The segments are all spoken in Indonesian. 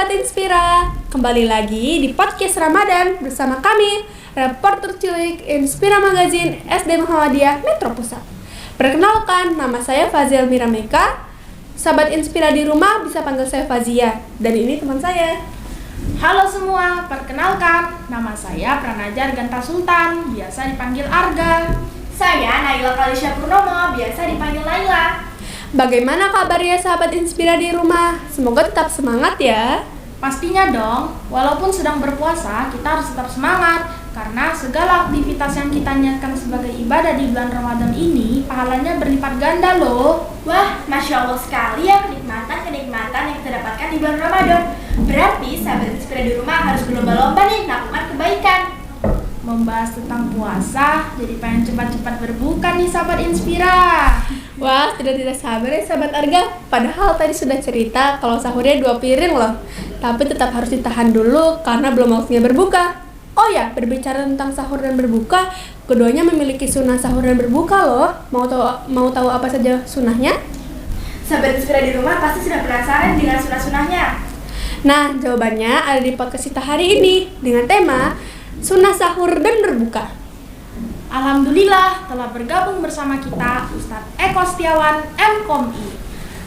Sahabat Inspira, kembali lagi di podcast Ramadan bersama kami, reporter cilik Inspira Magazine SD Muhammadiyah Metro Pusat. Perkenalkan, nama saya Fazil Mirameka. Sahabat Inspira di rumah bisa panggil saya Fazia, dan ini teman saya. Halo semua, perkenalkan, nama saya Pranajar Ganta Sultan, biasa dipanggil Arga. Saya Naila Kalisya Purnomo, biasa dipanggil Naila. Bagaimana kabarnya sahabat Inspira di rumah? Semoga tetap semangat ya. Pastinya dong, walaupun sedang berpuasa, kita harus tetap semangat karena segala aktivitas yang kita niatkan sebagai ibadah di bulan Ramadan ini pahalanya berlipat ganda loh. Wah, Masya Allah sekali ya kenikmatan yang kita dapatkan di bulan Ramadan. Berarti sahabat Inspira di rumah harus berlomba-lomba nih melakukan kebaikan. Membahas tentang puasa, jadi pengen cepat-cepat berbuka nih sahabat Inspira. Wah, tidak sabar ya sahabat Arga. Padahal tadi sudah cerita kalau sahurnya 2 piring loh. Tapi tetap harus ditahan dulu karena belum waktunya berbuka. Oh ya, berbicara tentang sahur dan berbuka, keduanya memiliki sunnah sahur dan berbuka loh. Mau tahu apa saja sunnahnya? Sahabat Inspira di rumah pasti sudah penasaran dengan sunnah-sunnahnya. Nah, jawabannya ada di podcast kita hari ini dengan tema sunnah sahur dan berbuka. Alhamdulillah telah bergabung bersama kita Ustadz Eko Setiawan MKOMI.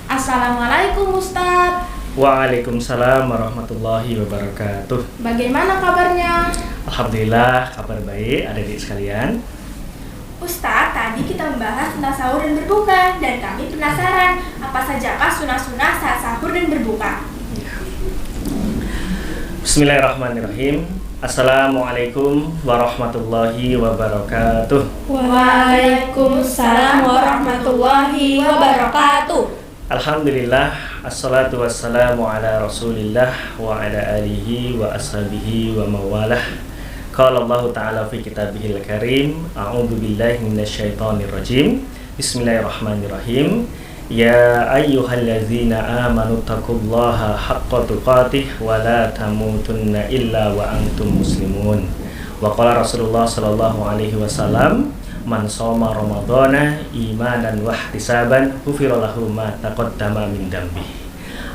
Assalamualaikum Ustadz. Waalaikumsalam warahmatullahi wabarakatuh. Bagaimana kabarnya? Alhamdulillah kabar baik adik-adik sekalian. Ustadz, tadi kita membahas tentang sahur dan berbuka, dan kami penasaran apa sajakah sunnah-sunnah saat sahur dan berbuka. Bismillahirrahmanirrahim. Assalamualaikum warahmatullahi wabarakatuh. Waalaikumsalam warahmatullahi wabarakatuh. Alhamdulillah, assalatu wassalamu ala rasulillah wa ala alihi wa ashabihi wa mawalah. Qala Allah ta'ala fi kitabihil karim, a'udzu billahi minasyaitonir rajim. Bismillahirrahmanirrahim. Ya ayyuhallazina amanu taqullaha haqqa tuqatih wa la tamutunna illa wa antum muslimun. Wa qala Rasulullah sallallahu alaihi wasallam, man shoma ramadhana imanan wa ihtisaban ghufira lahu ma taqaddama min dambi.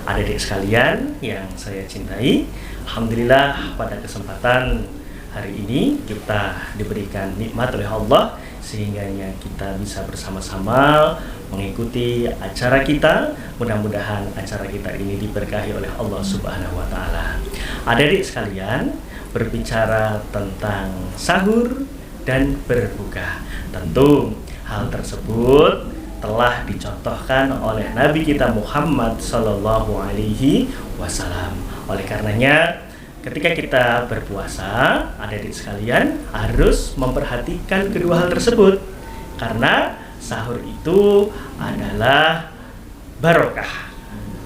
Adik-adik sekalian yang saya cintai, alhamdulillah pada kesempatan hari ini kita diberikan nikmat oleh Allah sehingga kita bisa bersama-sama mengikuti acara kita. Mudah-mudahan acara kita ini diberkahi oleh Allah Subhanahu wa taala. Adik-adik sekalian, berbicara tentang sahur dan berbuka. Tentu hal tersebut telah dicontohkan oleh Nabi kita Muhammad sallallahu alaihi wasallam. Oleh karenanya, ketika kita berpuasa, adik-adik sekalian harus memperhatikan kedua hal tersebut. Karena sahur itu adalah barokah.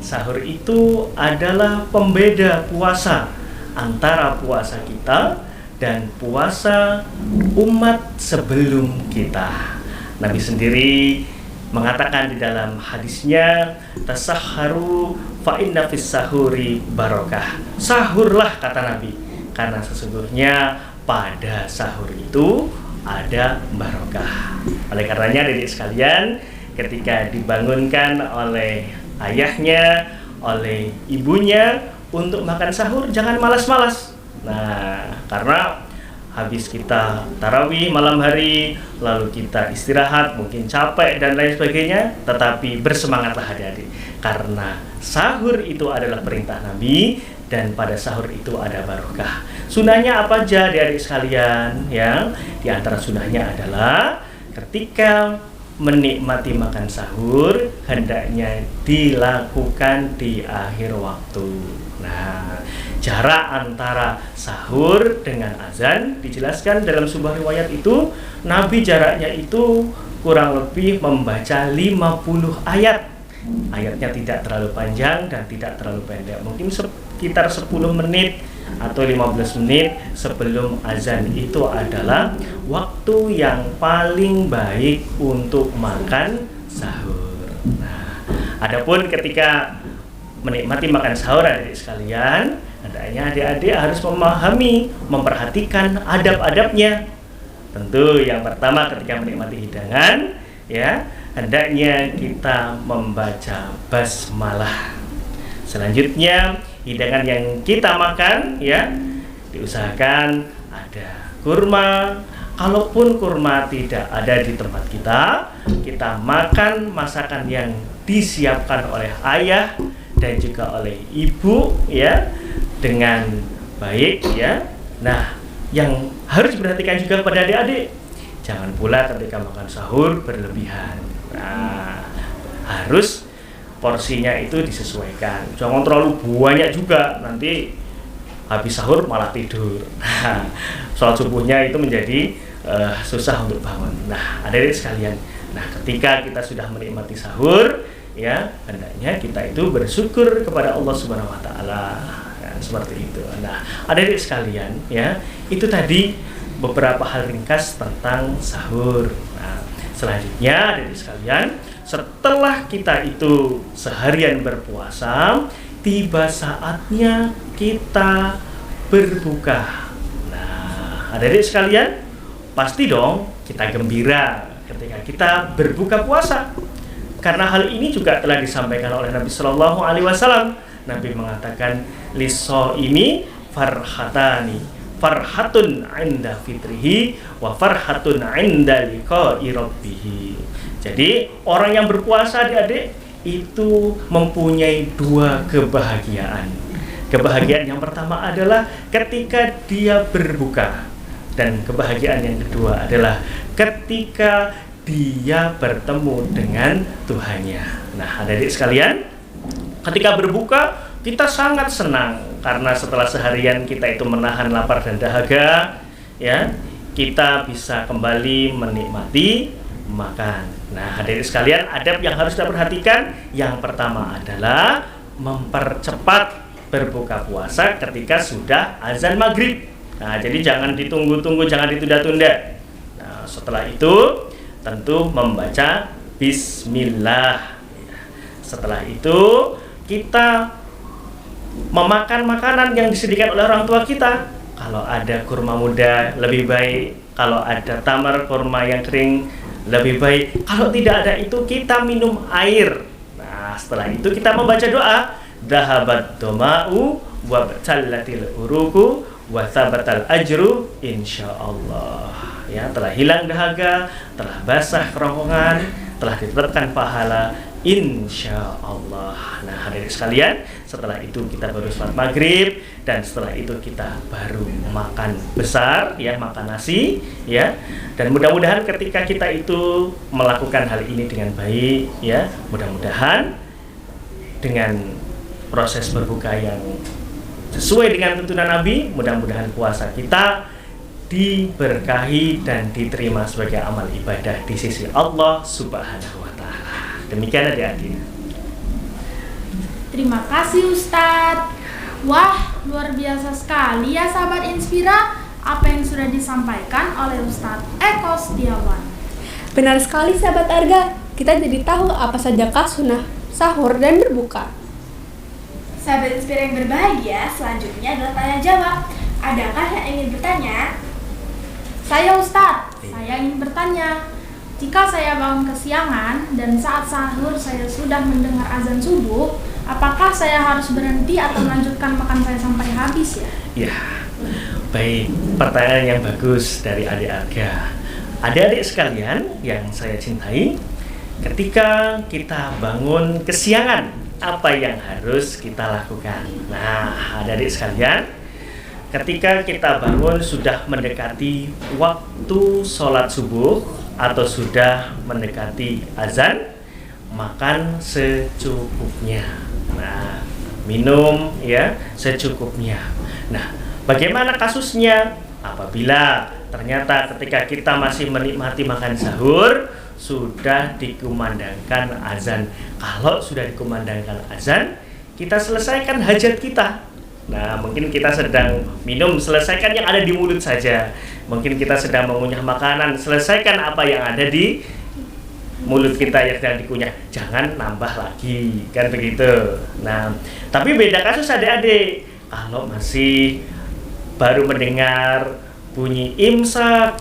Sahur itu adalah pembeda puasa antara puasa kita dan puasa umat sebelum kita. Nabi sendiri mengatakan di dalam hadisnya, tasahharu fa inna fis sahuri barokah. Sahurlah kata Nabi, karena sesungguhnya pada sahur itu ada barokah. Oleh karenanya adik sekalian, ketika dibangunkan oleh ayahnya, oleh ibunya untuk makan sahur, jangan malas-malas. Nah, karena habis kita tarawih malam hari, lalu kita istirahat, mungkin capek dan lain sebagainya, tetapi bersemangatlah adik-adik, karena sahur itu adalah perintah Nabi dan pada sahur itu ada barokah. Sunahnya apa aja adik-adik sekalian? Ya, di antara sunahnya adalah ketika menikmati makan sahur hendaknya dilakukan di akhir waktu. Nah, jarak antara sahur dengan azan dijelaskan dalam sebuah riwayat itu, Nabi jaraknya itu kurang lebih membaca 50 ayat. Ayatnya tidak terlalu panjang dan tidak terlalu pendek, mungkin sekitar 10 menit atau 15 menit sebelum azan. Itu adalah waktu yang paling baik untuk makan sahur. Nah, adapun ketika menikmati makan sahur adik sekalian, hendaknya adik-adik harus memahami, memperhatikan adab-adabnya. Tentu yang pertama ketika menikmati hidangan, ya, hendaknya kita membaca basmalah. Selanjutnya hidangan yang kita makan ya, diusahakan ada kurma. Kalaupun kurma tidak ada di tempat kita makan masakan yang disiapkan oleh ayah dan juga oleh ibu ya, dengan baik ya. Nah, yang harus diperhatikan juga pada adik-adik, jangan pula ketika makan sahur berlebihan. Nah, harus porsinya itu disesuaikan. Jangan terlalu banyak juga, nanti habis sahur malah tidur. Nah, sholat subuhnya itu menjadi susah untuk bangun. Nah, adik-adik sekalian, nah ketika kita sudah menikmati sahur ya, hendaknya kita itu bersyukur kepada Allah Subhanahu wa taala. Ya, seperti itu. Nah, adik-adik sekalian ya, itu tadi beberapa hal ringkas tentang sahur. Nah, selanjutnya adik-adik sekalian, setelah kita itu seharian berpuasa, tiba saatnya kita berbuka. Nah, adik-adik sekalian, pasti dong kita gembira ketika kita berbuka puasa. Karena hal ini juga telah disampaikan oleh Nabi Shallallahu Alaihi Wasallam. Nabi mengatakan, lisoimi farhatani, farhatun inda fitrihi wa farhatun inda liqa'i rabbih. Jadi orang yang berpuasa adik-adik itu mempunyai dua kebahagiaan. Kebahagiaan yang pertama adalah ketika dia berbuka, dan kebahagiaan yang kedua adalah ketika dia bertemu dengan Tuhannya. Nah, adik-adik sekalian, ketika berbuka kita sangat senang karena setelah seharian kita itu menahan lapar dan dahaga, ya, kita bisa kembali menikmati makan. Nah, adik-adik sekalian, adab yang harus kita perhatikan yang pertama adalah mempercepat berbuka puasa ketika sudah azan maghrib. Nah, jadi jangan ditunggu-tunggu, jangan ditunda-tunda. Nah, setelah itu tentu membaca bismillah. Setelah itu kita memakan makanan yang disediakan oleh orang tua kita. Kalau ada kurma muda lebih baik, kalau ada tamar kurma yang kering lebih baik. Kalau tidak ada itu kita minum air. Nah, setelah itu kita membaca doa, dhahabat doma'u wa batallatil uruku wa thabatal ajru insyaallah. Ya, telah hilang dahaga, telah basah kerongkongan, telah ditetapkan pahala insyaallah. Nah, hadirin sekalian, setelah itu kita baru sholat maghrib, dan setelah itu kita baru makan besar, ya, makan nasi, ya. Dan mudah-mudahan ketika kita itu melakukan hal ini dengan baik, ya, mudah-mudahan dengan proses berbuka yang sesuai dengan tuntunan Nabi, mudah-mudahan puasa kita diberkahi dan diterima sebagai amal ibadah di sisi Allah Subhanahu wa taala. Demikian adik-adik. Terima kasih Ustadz. Wah, luar biasa sekali ya sahabat Inspira apa yang sudah disampaikan oleh Ustadz Eko Setiawan. Benar sekali sahabat Arga, kita jadi tahu apa sajakah sunnah sahur dan berbuka. Sahabat Inspira yang berbahagia, selanjutnya adalah tanya jawab. Adakah yang ingin bertanya? Saya Ustadz, saya ingin bertanya, jika saya bangun kesiangan dan saat sahur saya sudah mendengar azan subuh, apakah saya harus berhenti atau melanjutkan makan saya sampai habis ya? Ya, baik, pertanyaan yang bagus dari adik Arga. Adik-adik sekalian yang saya cintai, ketika kita bangun kesiangan, apa yang harus kita lakukan? Nah, adik-adik sekalian, ketika kita bangun sudah mendekati waktu sholat subuh atau sudah mendekati azan, makan secukupnya. Nah, minum ya secukupnya. Nah, bagaimana kasusnya apabila ternyata ketika kita masih menikmati makan sahur sudah dikumandangkan azan? Kalau sudah dikumandangkan azan, kita selesaikan hajat kita. Nah, mungkin kita sedang minum, selesaikan yang ada di mulut saja. Mungkin kita sedang mengunyah makanan, selesaikan apa yang ada di mulut kita yang sedang dikunyah. Jangan nambah lagi, kan begitu. Nah, tapi beda kasus adik-adik. Kalau masih baru mendengar bunyi imsak,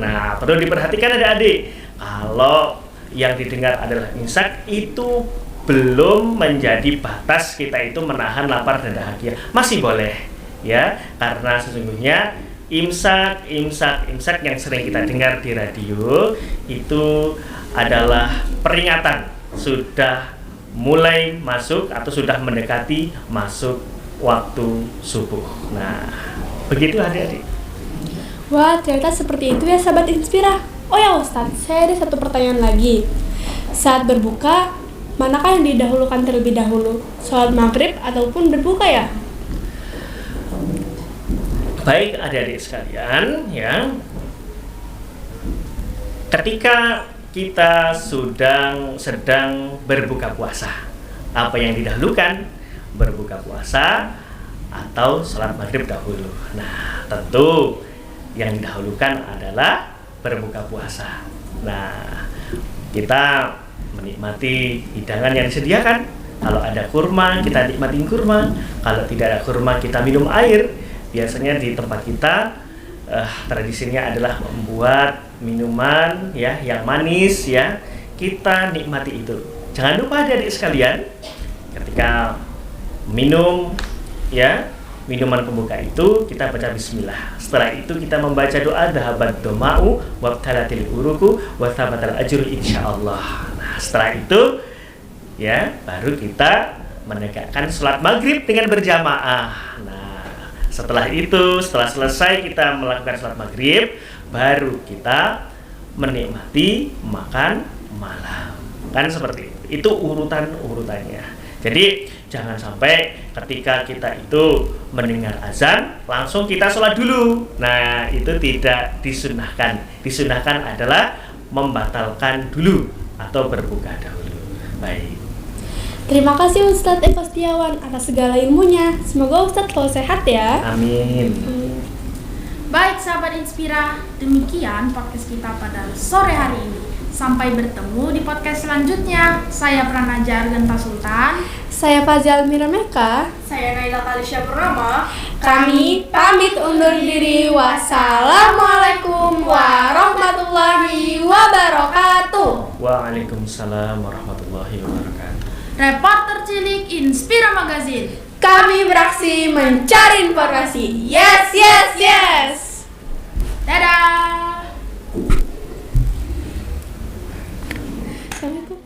nah perlu diperhatikan adik-adik. Kalau yang didengar adalah imsak, itu belum menjadi batas kita itu menahan lapar dan dahaga. Masih boleh ya, karena sesungguhnya imsak yang sering kita dengar di radio itu adalah peringatan sudah mulai masuk atau sudah mendekati masuk waktu subuh. Nah, begitu adik-adik. Wah, ternyata seperti itu ya sahabat Inspira. Oh ya Ustadz, saya ada satu pertanyaan lagi. Saat berbuka, manakah yang didahulukan terlebih dahulu? Sholat maghrib ataupun berbuka ya? Baik adik-adik sekalian ya, ketika kita sedang berbuka puasa, apa yang didahulukan? Berbuka puasa atau sholat maghrib dahulu? Nah, tentu yang didahulukan adalah berbuka puasa. Nah, kita menikmati hidangan yang disediakan. Kalau ada kurma, kita nikmati kurma. Kalau tidak ada kurma, kita minum air. Biasanya di tempat kita tradisinya adalah membuat minuman ya yang manis ya. Kita nikmati itu. Jangan lupa adik-adik sekalian, ketika minum ya minuman pembuka itu kita baca bismillah. Setelah itu kita membaca doa dhahabat doma'u wabtalatil uruku wa thabatal ajru insyaallah. Nah, setelah itu ya baru kita menegakkan sholat maghrib dengan berjamaah. Nah, setelah selesai kita melakukan sholat maghrib, baru kita menikmati makan malam. Kan seperti itu. Itu urutannya. Jadi jangan sampai ketika kita itu mendengar azan langsung kita sholat dulu. Nah, itu tidak disunahkan. Disunahkan adalah membatalkan dulu atau berbuka dahulu. Baik. Terima kasih Ustadz Eko Setiawan atas segala ilmunya. Semoga Ustadz selalu sehat ya. Amin. Baik sahabat Inspira, demikian podcast kita pada sore hari ini. Sampai bertemu di podcast selanjutnya. Saya Pranaja Arganta Sultan. Saya Fazal Mirameka. Saya Naila Kalisya Purnama. Kami pamit undur diri. Wassalamualaikum warahmatullahi wabarakatuh. Waalaikumsalam warahmatullahi wabarakatuh. Reporter cilik Inspira Magazine. Kami beraksi mencari informasi. Yes, yes, yes. Dadah. Assalamualaikum.